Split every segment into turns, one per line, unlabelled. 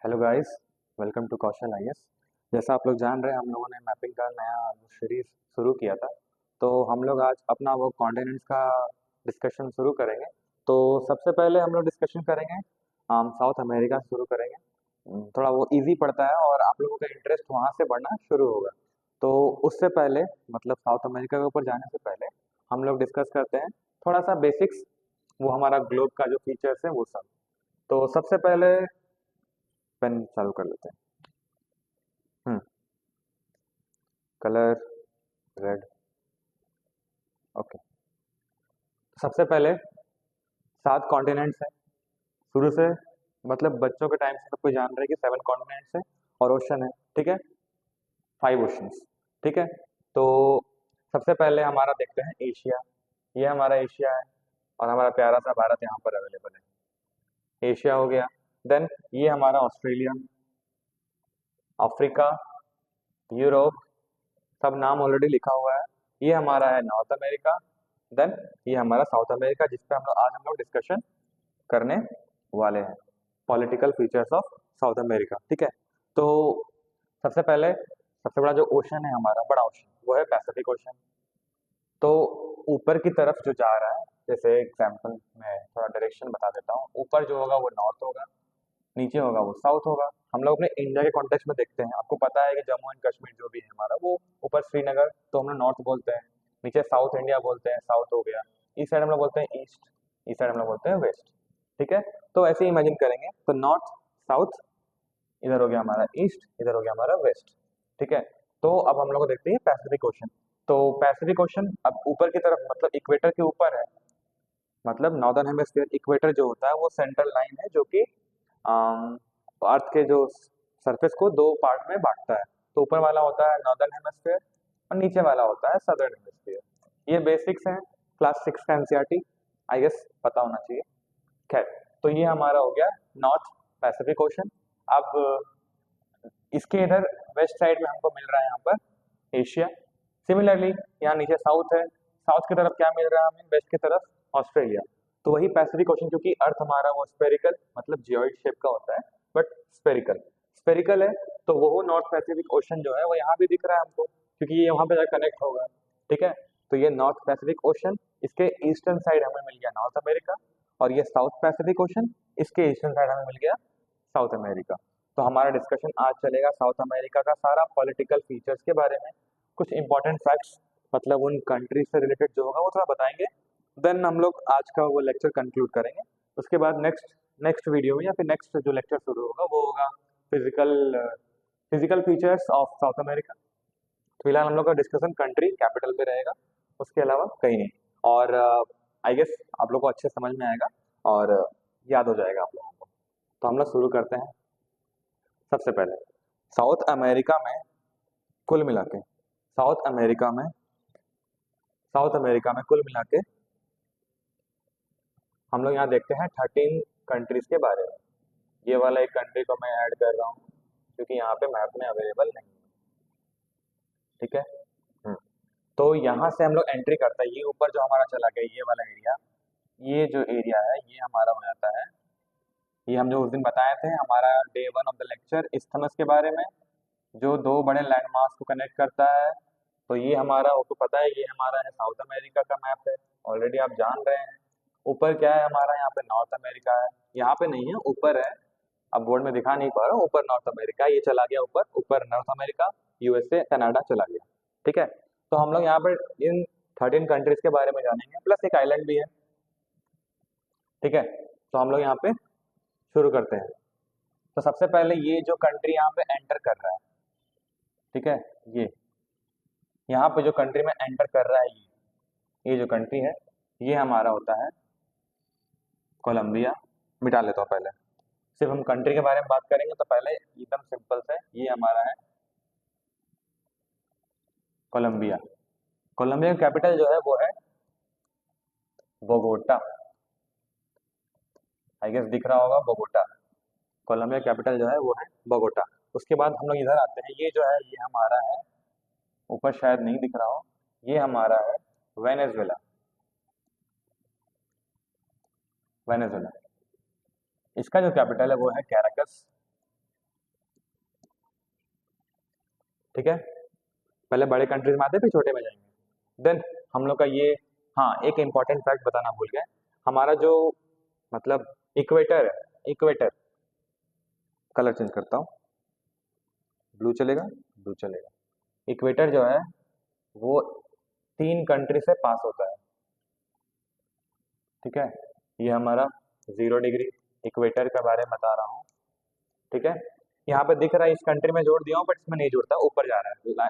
Hello guys, welcome to Kaushal IAS. जैसा आप लोग जान रहे हैं, हम लोगों ने मैपिंग का नया सीरीज शुरू किया था। तो हम लोग आज अपना वो कॉन्टिनेंट्स का डिस्कशन शुरू करेंगे। तो सबसे पहले हम लोग डिस्कशन करेंगे, साउथ अमेरिका से शुरू करेंगे। थोड़ा वो इजी पड़ता है और आप लोगों का इंटरेस्ट वहाँ से बढ़ना शुरू होगा। तो उससे पहले, मतलब साउथ अमेरिका के ऊपर जाने से पहले हम लोग डिस्कस करते हैं थोड़ा सा बेसिक्स, वो हमारा ग्लोब का जो फीचर्स है वो सब। तो सबसे पहले पेन चालू कर लेते हैं। हम्म कलर रेड। ओके। सबसे पहले 7 कॉन्टिनेंट्स हैं शुरू से, मतलब बच्चों के टाइम से सब कोई जान रहे हैं कि 7 कॉन्टिनेंट्स हैं और ओशन है। ठीक है, 5 ओशंस। ठीक है। तो सबसे पहले हमारा देखते हैं एशिया। ये हमारा एशिया है और हमारा प्यारा सा भारत यहाँ पर अवेलेबल है। एशिया हो गया। देन ये हमारा ऑस्ट्रेलिया, अफ्रीका, यूरोप, सब नाम ऑलरेडी लिखा हुआ है। ये हमारा है नॉर्थ अमेरिका। देन ये हमारा साउथ अमेरिका, जिस पे हम लोग डिस्कशन करने वाले हैं, political features of south America. ठीक है। तो सबसे पहले सबसे बड़ा जो ओशन है, हमारा बड़ा ओशन, वो है पैसिफिक ओशन। तो ऊपर की तरफ जो जा रहा है, जैसे एग्जाम्पल मैं थोड़ा डायरेक्शन बता देता हूँ। ऊपर जो होगा वो नॉर्थ होगा, नीचे होगा वो साउथ होगा। हम लोग अपने इंडिया के कॉन्टेक्स्ट में देखते हैं, आपको पता है कि जम्मू एंड कश्मीर जो भी है हमारा, वो ऊपर श्रीनगर, तो हम लोग नॉर्थ बोलते हैं। नीचे साउथ इंडिया बोलते हैं, साउथ हो गया। इस साइड हम लोग बोलते हैं ईस्ट, इस साइड हम लोग बोलते हैं वेस्ट। ठीक है। तो ऐसे ही इमेजिन करेंगे, तो नॉर्थ, साउथ, इधर हो गया हमारा ईस्ट, इधर हो गया हमारा वेस्ट। ठीक है। तो अब हम लोग को देखते हैं पैसिफिक ओशन। तो पैसिफिक ओशन अब ऊपर की तरफ, मतलब इक्वेटर के ऊपर है। मतलब नॉर्दर्न हेमिस्फीयर, इक्वेटर जो होता है वो सेंट्रल लाइन है जो कि अर्थ के जो सरफेस को दो पार्ट में बांटता है। तो ऊपर वाला होता है नॉर्दर्न हेमिस्फीयर और नीचे वाला होता है सदर्न हेमिस्फीयर। ये बेसिक्स हैं, क्लास 6 का एनसीईआरटी आई गेस पता होना चाहिए। खैर, तो ये हमारा हो गया नॉर्थ पैसिफिक ओशन। अब इसके इधर वेस्ट साइड में हमको मिल रहा है यहाँ पर एशिया। सिमिलरली यहाँ नीचे साउथ है, साउथ की तरफ क्या मिल रहा है हमें, वेस्ट की तरफ ऑस्ट्रेलिया। तो वही पैसिफिक ओशन, क्योंकि अर्थ हमारा वो स्पेरिकल, मतलब जियोइड शेप का होता है, बट स्पेरिकल स्पेरिकल है। तो वो नॉर्थ पैसिफिक ओशन जो है वो यहाँ भी दिख रहा है हमको, क्योंकि ये वहाँ पे जाकर कनेक्ट होगा। ठीक है। तो ये नॉर्थ पैसिफिक ओशन, इसके ईस्टर्न साइड हमें मिल गया नॉर्थ अमेरिका, और ये साउथ पैसिफिक ओशन, इसके ईस्टर्न साइड हमें मिल गया साउथ अमेरिका। तो हमारा डिस्कशन आज चलेगा साउथ अमेरिका का सारा पॉलिटिकल फीचर्स के बारे में, कुछ इंपॉर्टेंट फैक्ट्स, मतलब उन कंट्रीज से रिलेटेड जो होगा वो थोड़ा बताएंगे। देन हम लोग आज का वो लेक्चर कंक्लूड करेंगे। उसके बाद नेक्स्ट नेक्स्ट वीडियो में या फिर नेक्स्ट जो लेक्चर शुरू होगा वो होगा physical physical features of south America. फिलहाल हम लोग का डिस्कशन कंट्री कैपिटल पे रहेगा, उसके अलावा कहीं नहीं। और आई गेस आप लोग को अच्छे समझ में आएगा और याद हो जाएगा आप लोगों को। तो हम लोग शुरू करते हैं। सबसे पहले साउथ अमेरिका में कुल मिला के साउथ अमेरिका में साउथ अमेरिका में कुल मिला के हम लोग यहाँ देखते हैं 13 कंट्रीज के बारे में। ये वाला एक कंट्री को मैं ऐड कर रहा हूँ क्योंकि यहाँ पे मैप में अवेलेबल नहीं है। ठीक है। हम्म। तो यहाँ से हम लोग एंट्री करते हैं, ये ऊपर जो हमारा चला गया ये वाला एरिया, ये जो एरिया है ये हमारा हो जाता है। ये हम जो उस दिन बताए थे हमारा day 1 of the lecture, isthmus के बारे में, जो दो बड़े लैंडमार्क्स को कनेक्ट करता है। तो ये हमारा, आपको पता है ये हमारा है साउथ अमेरिका का मैप है, ऑलरेडी आप जान रहे हैं। ऊपर क्या है हमारा, यहाँ पे नॉर्थ अमेरिका है, यहाँ पे नहीं है ऊपर है। अब बोर्ड में दिखा नहीं पा रहा, ऊपर नॉर्थ अमेरिका, ये चला गया ऊपर, ऊपर नॉर्थ अमेरिका, यूएसए, कनाडा चला गया। ठीक है। तो हम लोग यहाँ पर इन 13 कंट्रीज के बारे में जानेंगे, प्लस एक आइलैंड भी है। ठीक है। तो हम लोग यहाँ पे शुरू करते हैं। तो सबसे पहले ये जो कंट्री यहाँ पे एंटर कर रहा है, ठीक है, ये यहाँ पे जो कंट्री में एंटर कर रहा है, ये जो कंट्री है ये हमारा होता है कोलंबिया। मिटा लेता हूँ पहले, सिर्फ हम कंट्री के बारे में बात करेंगे तो पहले एकदम सिंपल से ये हमारा है कोलंबिया। कोलंबिया का कैपिटल जो है वो है बोगोटा। आई गेस दिख रहा होगा बोगोटा। कोलंबिया कैपिटल जो है वो है बोगोटा। उसके बाद हम लोग इधर आते हैं, ये जो है ये हमारा है, ऊपर शायद नहीं दिख रहा हो, ये हमारा है वेनेजुएला। वेनेजुएला, इसका जो कैपिटल है वो है कैराकस। ठीक है, पहले बड़े कंट्रीज में आते फिर छोटे में जाएंगे। देन हम लोग का ये, हाँ एक इंपॉर्टेंट फैक्ट बताना भूल गए, हमारा जो मतलब इक्वेटर है, इक्वेटर, कलर चेंज करता हूँ, ब्लू चलेगा, ब्लू चलेगा। इक्वेटर जो है वो 3 कंट्री से पास होता है, ठीक है। ये हमारा 0 डिग्री इक्वेटर के बारे में बता रहा हूँ, ठीक है। यहाँ पे दिख रहा है, इस कंट्री में जोड़ दिया हूँ बट इसमें नहीं जुड़ता, ऊपर जा रहा है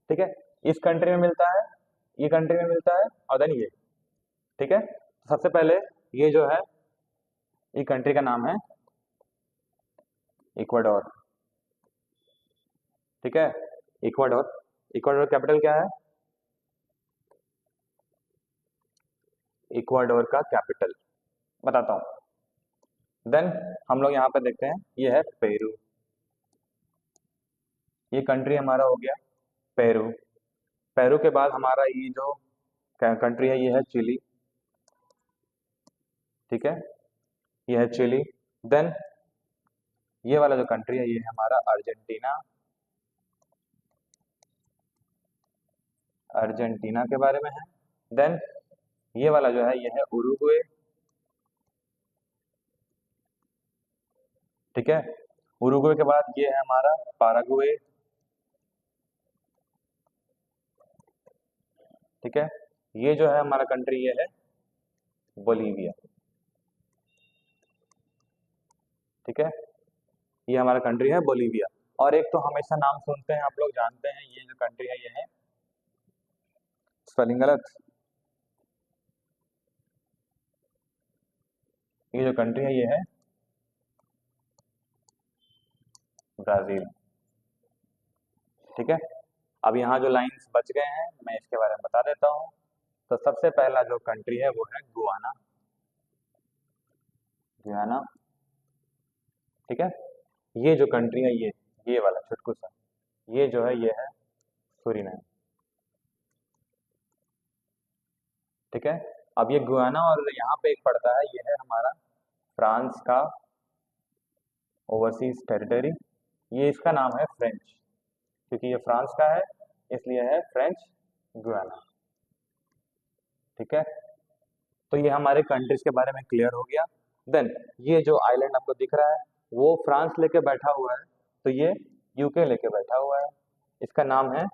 ठीक है। इस कंट्री में मिलता है, ये कंट्री में मिलता है, और देन ये, ठीक है। तो सबसे पहले ये जो है, ये कंट्री का नाम है इक्वाडोर, ठीक है। इक्वाडोर, इक्वाडोर कैपिटल क्या है? इक्वाडोर का कैपिटल बताता हूँ। देन हम लोग यहाँ पे देखते हैं, ये है पेरू, ये कंट्री हमारा हो गया पेरू। पेरू के बाद हमारा ये जो कंट्री है, ये है चिली, ठीक है, ये है चिली। देन ये वाला जो कंट्री है, ये है हमारा अर्जेंटीना, अर्जेंटीना के बारे में है। देन ये वाला जो है, ये है उरुग्वे, ठीक है। उरुग्वे के बाद ये है हमारा पाराग्वे, ठीक है। ये जो है हमारा कंट्री, ये है बोलीविया, ठीक है। ये हमारा कंट्री है बोलीविया। और एक तो हमेशा नाम सुनते हैं, आप लोग जानते हैं, ये जो कंट्री है, ये है, स्पेलिंग गलत, ये जो कंट्री है, ये है ब्राजील, ठीक है। अब यहाँ जो लाइंस बच गए हैं, मैं इसके बारे में बता देता हूँ। तो सबसे पहला जो कंट्री है, वो है गुआना, गुआना, ठीक है। ये जो कंट्री है, ये वाला छुटकू सा, ये जो है, ये है सूरीनाम, ठीक है। अब ये गुआना और यहाँ पे एक पड़ता है, ये है हमारा फ्रांस का ओवरसीज टेरिटरी, ये इसका नाम है फ्रेंच, क्योंकि ये फ्रांस का है इसलिए है फ्रेंच गुआना, ठीक है। तो ये हमारे कंट्रीज के बारे में क्लियर हो गया। देन ये जो आइलैंड आपको दिख रहा है, वो फ्रांस लेके बैठा हुआ है, तो ये यूके लेके बैठा हुआ है, इसका नाम है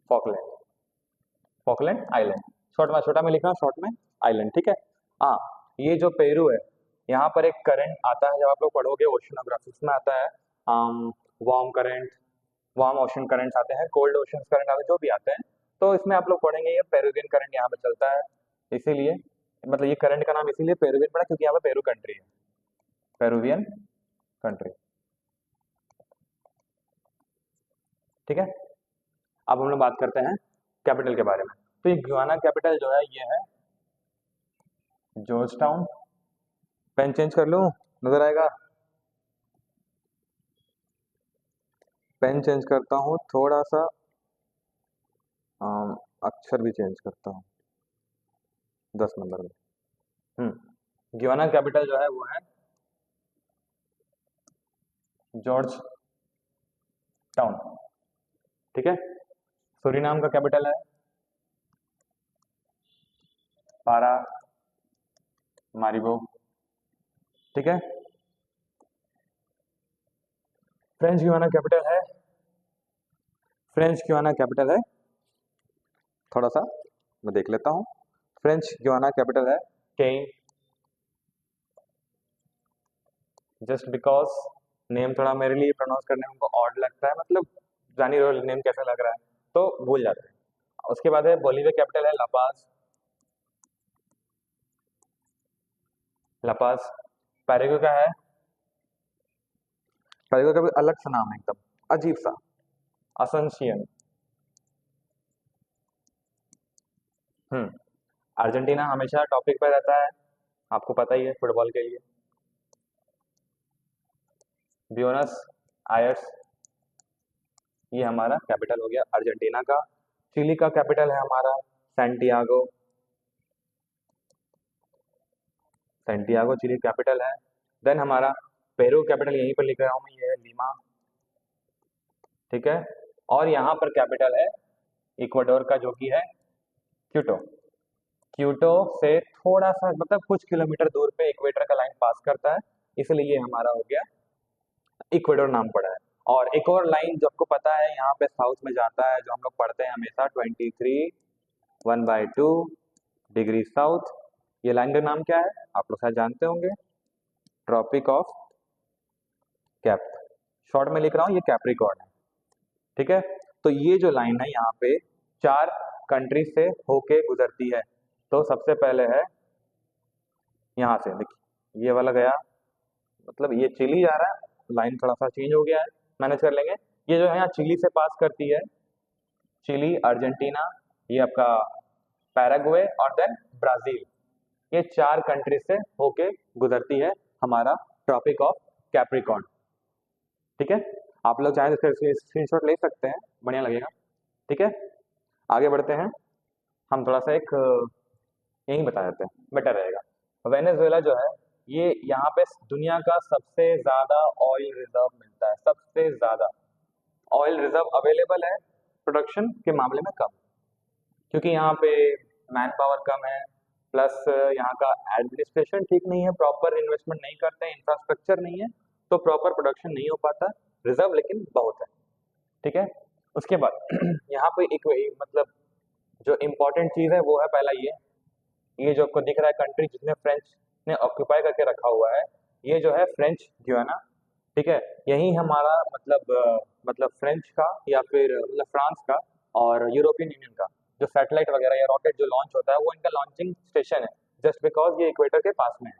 फॉकलैंड, फॉकलैंड आइलैंड, शॉर्ट में, छोटा में लिखा हूँ, शॉर्ट में आइलैंड, ठीक है। हाँ, ये जो पेरू है, यहाँ पर एक करंट आता है, जब आप लोग पढ़ोगे ओशनोग्राफी में आता है, warm current, warm ocean currents आते हैं, कोल्ड ओशन करंट आते हैं, जो भी आते हैं, तो इसमें आप लोग पढ़ेंगे ये पेरुवियन करंट यहाँ पे चलता है, इसीलिए मतलब ये करंट का नाम इसीलिए पेरुवियन पड़ा क्योंकि यहाँ पे पेरू कंट्री है, पेरुवियन कंट्री, ठीक है। अब हम लोग बात करते हैं कैपिटल के बारे में। तो ये गुयाना कैपिटल जो है, ये है जॉर्ज टाउन। पेन चेंज कर लूँ, नजर आएगा? पेन चेंज करता हूँ थोड़ा सा, अक्षर भी चेंज करता हूँ 10 नंबर में। गुयाना कैपिटल जो है, वो है जॉर्ज टाउन, ठीक है। सूरीनाम का कैपिटल है पारा मारिबो, ठीक है। फ्रेंच गुयाना कैपिटल है, फ्रेंच गुयाना कैपिटल है, थोड़ा सा मैं देख लेता हूँ। फ्रेंच गुयाना कैपिटल है केन, जस्ट बिकॉज नेम थोड़ा मेरे लिए प्रोनाउंस करने में उनको ऑड लगता है, मतलब जानी रहो नेम कैसा लग रहा है, तो भूल जाते हैं। उसके बाद है बोलीविया कैपिटल है लापाज, लापाज। पैराग्वे का है, पैराग्वे का भी अलग सा नाम है, एकदम अजीब सा, असंशियन। हम्म अर्जेंटीना हमेशा टॉपिक पे रहता है, आपको पता ही है फुटबॉल के लिए। ब्यूनस आयर्स, ये हमारा कैपिटल हो गया अर्जेंटीना का। चिली का कैपिटल है हमारा सैंटियागो, सैंटियागो चिली कैपिटल है। देन हमारा पेरू कैपिटल यहीं पर लिख रहा हूँ मैं, ये है लीमा, ठीक है। और यहाँ पर कैपिटल है इक्वाडोर का, जो कि है क्यूटो। क्यूटो से थोड़ा सा मतलब कुछ किलोमीटर दूर पे इक्वेटर का लाइन पास करता है, इसलिए ये हमारा हो गया इक्वेडोर नाम पड़ा है। और एक और लाइन जो आपको पता है यहाँ पे साउथ में जाता है, जो हम लोग पढ़ते हैं हमेशा, 23 1/2 डिग्री साउथ। ये लाइन का नाम क्या है आप लोग शायद जानते होंगे, ट्रॉपिक ऑफ कैप। शॉर्ट में लिख रहा हूँ, ये कैप्रिकॉर्न है। ठीक है। तो ये जो लाइन है यहाँ पे 4 कंट्री से होके गुजरती है। तो सबसे पहले है यहाँ से, देखिए ये वाला गया, मतलब ये चिली जा रहा है, लाइन थोड़ा सा चेंज हो गया है, मैनेज कर लेंगे। ये जो है यहाँ चिली से पास करती है, चिली, अर्जेंटीना, ये आपका पैराग्वे और देन ब्राजील। ये 4 कंट्री से होके गुजरती है हमारा ट्रॉपिक ऑफ कैप्रिकॉर्न। ठीक है। आप लोग चाहें तो इसका स्क्रीनशॉट ले सकते हैं, बढ़िया लगेगा। ठीक है। आगे बढ़ते हैं, हम थोड़ा सा एक यही बता देते हैं, बेटर रहेगा। वेनेजुएला जो है, ये यहाँ पे दुनिया का सबसे ज्यादा ऑयल रिजर्व मिलता है, सबसे ज्यादा ऑयल रिजर्व अवेलेबल है, प्रोडक्शन के मामले में कम, क्योंकि यहाँ पे मैन पावर कम है, प्लस यहाँ का एडमिनिस्ट्रेशन ठीक नहीं है, प्रॉपर इन्वेस्टमेंट नहीं करते हैं, इंफ्रास्ट्रक्चर नहीं है, तो प्रॉपर प्रोडक्शन नहीं हो पाता, रिजर्व लेकिन बहुत है। ठीक है। उसके बाद यहाँ पे एक मतलब जो इम्पोर्टेंट चीज़ है वो है पहला ये जो आपको दिख रहा है कंट्री जिसने फ्रेंच ने ऑक्यूपाई करके रखा हुआ है, ये जो है फ्रेंच गुयाना। ठीक है। यही हमारा मतलब फ्रेंच का या फिर मतलब फ्रांस का और यूरोपियन यूनियन का जो सैटेलाइट वगैरह या रॉकेट जो लॉन्च होता है, वो इनका लॉन्चिंग स्टेशन है, जस्ट बिकॉज ये इक्वेटर के पास में है।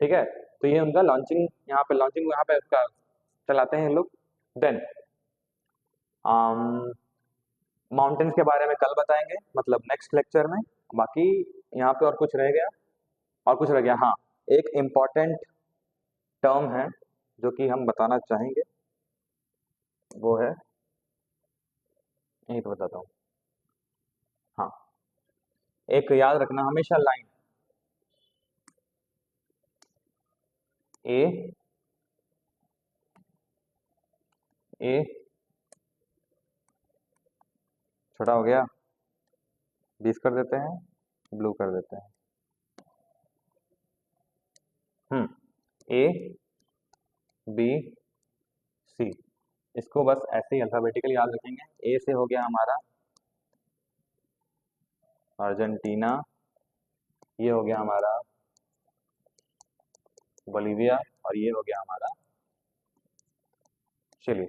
ठीक है। तो ये उनका लॉन्चिंग यहाँ पे उसका चलाते हैं लोग। देन माउंटेन्स के बारे में कल बताएंगे, मतलब नेक्स्ट लेक्चर में। बाकी यहाँ पे और कुछ रह गया, और कुछ रह गया, हाँ, एक इम्पॉर्टेंट टर्म है जो कि हम बताना चाहेंगे, वो है, यही तो बताता हूँ। हाँ, एक याद रखना हमेशा, लाइन ए ए छोटा हो गया, 20 कर देते हैं, ब्लू कर देते हैं। ए बी सी, इसको बस ऐसे ही अल्फाबेटिकली याद रखेंगे। ए से हो गया हमारा अर्जेंटीना, ये हो गया हमारा बोलीविया, और ये हो गया हमारा चिली।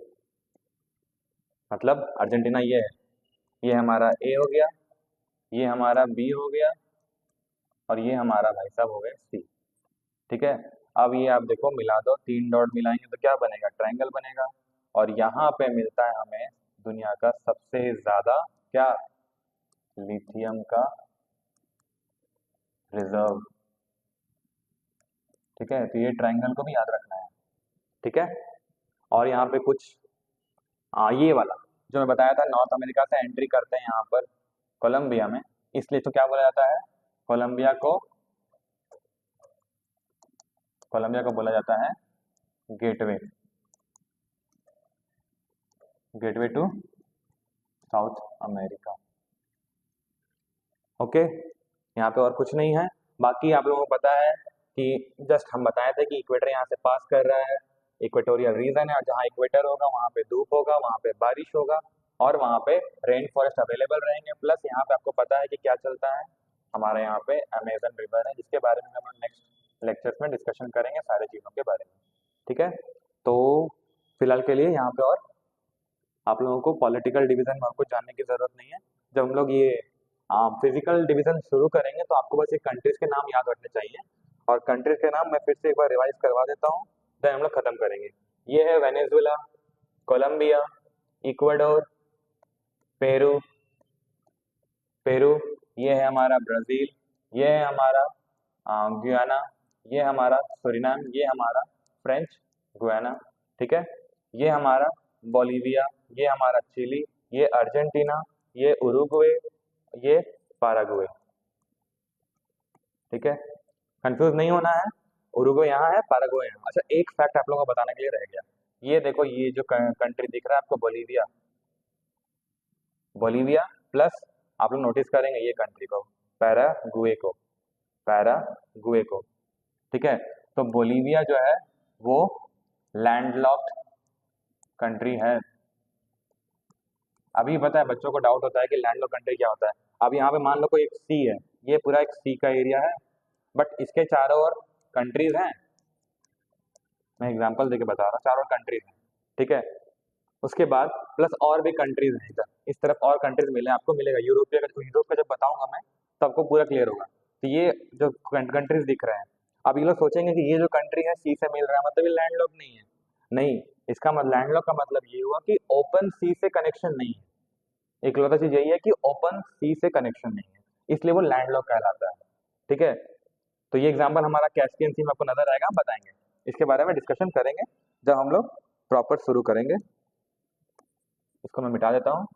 मतलब अर्जेंटीना ये है, ये हमारा ए हो गया, ये हमारा बी हो गया, और ये हमारा भाई साहब हो गए सी। ठीक है। अब ये आप देखो, मिला दो, 3 डॉट मिलाएंगे तो क्या बनेगा, ट्रायंगल बनेगा। और यहाँ पे मिलता है हमें दुनिया का सबसे ज्यादा क्या, लिथियम का रिजर्व। ठीक है। तो ये ट्रायंगल को भी याद रखना है। ठीक है। और यहाँ पे कुछ ये वाला जो मैं बताया था, नॉर्थ अमेरिका से एंट्री करते हैं यहाँ पर कोलंबिया में, इसलिए तो क्या बोला जाता है, कोलंबिया को बोला जाता है gateway, gateway to South America. Okay. यहाँ पे और कुछ नहीं है। बाकी आप लोगों को पता है कि जस्ट हम बताए थे कि इक्वेटर यहाँ से पास कर रहा है, इक्वेटोरियल रीजन है, और जहाँ इक्वेटर होगा वहाँ पे धूप होगा, वहाँ पे बारिश होगा, और वहाँ पे रेन फॉरेस्ट अवेलेबल रहेंगे। प्लस यहाँ पे आपको पता है कि क्या चलता है, हमारे यहाँ पे अमेजन रिवर है, जिसके बारे में हम नेक्स्ट लेक्चर्स में डिस्कशन करेंगे, सारे चीज़ों के बारे में। ठीक है। तो फिलहाल के लिए यहाँ पे और आप लोगों को पॉलिटिकल डिवीजन में और कुछ जानने की जरूरत नहीं है। जब हम लोग ये फिजिकल डिवीजन शुरू करेंगे तो आपको बस ये कंट्रीज के नाम याद रखने चाहिए, और कंट्रीज के नाम मैं फिर से एक बार रिवाइज करवा देता हूँ, देन हम लोग खत्म करेंगे। ये है Venezuela, Colombia, Ecuador, Peru, Peru, ये है हमारा ब्राजील, ये है हमारा गुयाना, ये हमारा सुरिनाम, ये हमारा फ्रेंच गुयाना। ठीक है। ये हमारा बोलीविया, ये हमारा चिली, ये अर्जेंटीना, ये उरुग्वे, ये पाराग्वे। ठीक है। कंफ्यूज नहीं होना है, उरुग्वे यहाँ है, पाराग्वे यहाँ। अच्छा, एक फैक्ट आप लोगों को बताने के लिए रह गया, ये देखो, ये जो कंट्री दिख रहा है आपको, बोलीविया, बोलीविया प्लस आप लोग नोटिस करेंगे ये कंट्री को, पैरागुए को, पैरागुए को, ठीक है। तो बोलीविया जो है वो लैंडलॉक्ड कंट्री है। अभी पता है बच्चों को डाउट होता है कि लैंडलॉक्ड कंट्री क्या होता है। अब यहाँ पे मान लो कोई एक सी है, ये पूरा एक सी का एरिया है, बट इसके चारों ओर कंट्रीज हैं। मैं एग्जांपल देके बता रहा हूँ, चारों कंट्रीज हैं, ठीक है। उसके बाद प्लस और भी कंट्रीज हैं इधर, इस तरफ और कंट्रीज मिले आपको, मिलेगा यूरोपिया का, यूरोप का जब बताऊंगा मैं तो आपको पूरा क्लियर होगा। तो ये जो कंट्रीज दिख रहे हैं, अब ये लोग सोचेंगे कि ये जो कंट्री है सी से मिल रहा है मतलब ये लैंडलॉक नहीं है। नहीं, इसका मतलब लैंडलॉक का मतलब ये हुआ कि ओपन सी से कनेक्शन नहीं है। इकलौता चीज यही है कि ओपन सी से कनेक्शन नहीं है, इसलिए वो लैंडलॉक कहलाता है, ठीक है। तो ये एग्जाम्पल हमारा कैस्पियन सी में आपको नजर आएगा, हम बताएंगे, इसके बारे में डिस्कशन करेंगे जब हम लोग प्रॉपर शुरू करेंगे। इसको मैं मिटा देता हूँ,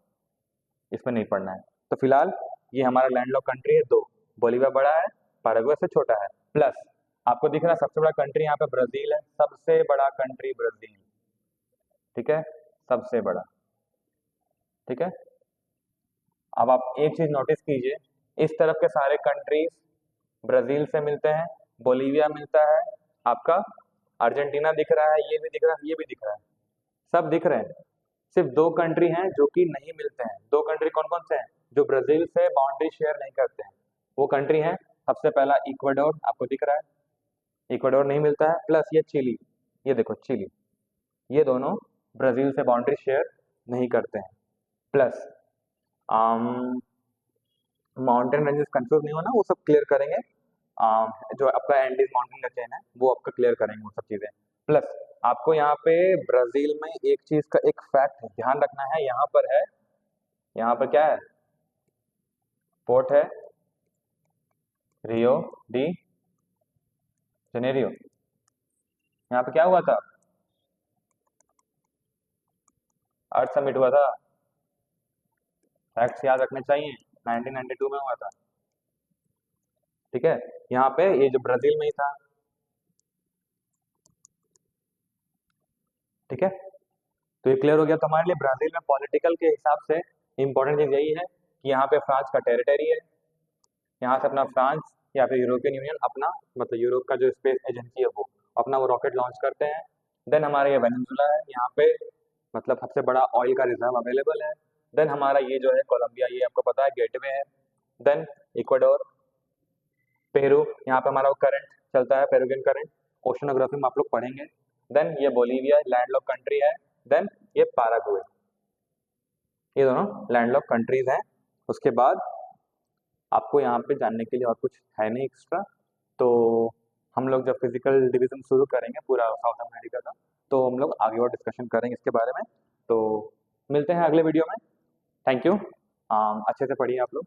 इसमें नहीं पढ़ना है। तो फिलहाल ये हमारा लैंडलॉक कंट्री है दो, बोलीविया बड़ा है, पैराग्वे से छोटा है, प्लस आपको दिख रहा है सबसे बड़ा कंट्री यहाँ पे ब्राजील है, सबसे बड़ा कंट्री ब्राजील, ठीक है, सबसे बड़ा, ठीक है। अब आप एक चीज नोटिस कीजिए, इस तरफ के सारे कंट्रीज ब्राजील से मिलते हैं, बोलीविया मिलता है, आपका अर्जेंटीना दिख रहा है, ये भी दिख रहा है, ये भी दिख रहा है, सब दिख रहे हैं। सिर्फ दो कंट्री हैं जो कि नहीं मिलते हैं। दो कंट्री कौन कौन से हैं जो ब्राजील से बाउंड्री शेयर नहीं करते हैं? वो कंट्री हैं, सबसे पहला इक्वाडोर, आपको दिख रहा है, इक्वाडोर नहीं मिलता है, प्लस ये चिली, ये देखो चिली, ये दोनों ब्राजील से बाउंड्री शेयर नहीं करते हैं। प्लस माउंटेन रेंजेस, कंफ्यूज नहीं होना, वो सब क्लियर करेंगे। जो आपका एंडीज माउंटेन का चेन है वो आपका क्लियर करेंगे वो सब चीजें। प्लस आपको यहाँ पे ब्राजील में एक चीज का एक फैक्ट ध्यान रखना है, यहाँ पर है, यहाँ पर क्या है, पोर्ट है रियो डी जनेरियो। यहाँ पे क्या हुआ था, अर्थ समिट हुआ था, फैक्ट्स याद रखने चाहिए, 1992 में हुआ था, ठीक है। यहाँ पे ये जो ब्राजील में ही था, ठीक है। तो ये क्लियर हो गया। तो हमारे लिए ब्राजील में पॉलिटिकल के हिसाब से इंपॉर्टेंट चीज यही है कि यहाँ पे फ्रांस का टेरिटरी है, यहाँ से अपना फ्रांस या फिर यूरोपियन यूनियन अपना, मतलब यूरोप का जो स्पेस एजेंसी है वो अपना वो रॉकेट लॉन्च करते हैं। देन हमारे ये वेनेजुला है, यहाँ पे मतलब सबसे बड़ा ऑयल का रिजर्व अवेलेबल है। देन हमारा ये जो है कोलंबिया, ये आपको पता है गेटवे है। देन इक्वाडोर, पेरू, यहाँ पे हमारा वो करंट चलता है, पेरुवियन करंट, ओशनोग्राफी में आप लोग पढ़ेंगे। देन ये बोलीविया लैंडलॉक कंट्री है। देन ये पैराग्वे, ये दोनों लैंडलॉक कंट्रीज हैं। उसके बाद आपको यहाँ पे जानने के लिए और कुछ है नहीं एक्स्ट्रा। तो हम लोग जब फिजिकल डिवीजन शुरू करेंगे पूरा साउथ अमेरिका का, तो हम लोग आगे और डिस्कशन करेंगे इसके बारे में। तो मिलते हैं अगले वीडियो में। Thank you. अच्छे से पढ़िए आप लोग।